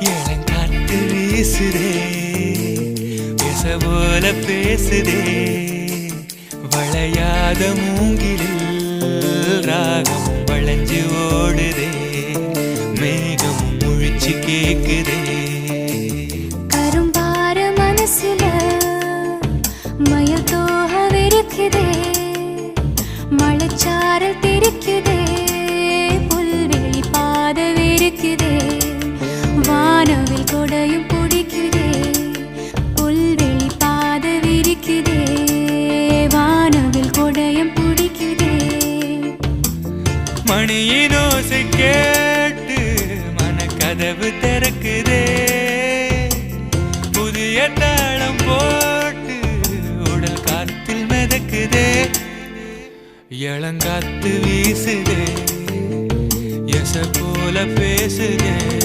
இளங்காத்து வீசுதே பேச போல பேசுதே வளையாத மூங்கிலில் ராகம் வளைஞ்சு ஓடுதே மேகம் முழிச்சு கேக்குதே கரும்பார மனசுல மயில் தோகவிருக்குதே மழைச்சாரல் தெரிக்குதே புல்வெளி பாதவிருக்குதே வானவில் கொடையும் பிடிக்குதே புல்வெளி பாதவிருக்குதே வானவில் கொடையும் பிடிக்குதே மணியின் ஓசை கேட்டு மனக்கதவு திறக்குதே புதிய தாளம் போட்டு உடல் காத்தில் மிதக்குதே இளங்காத்து வீசுதே எச போல பேசுதே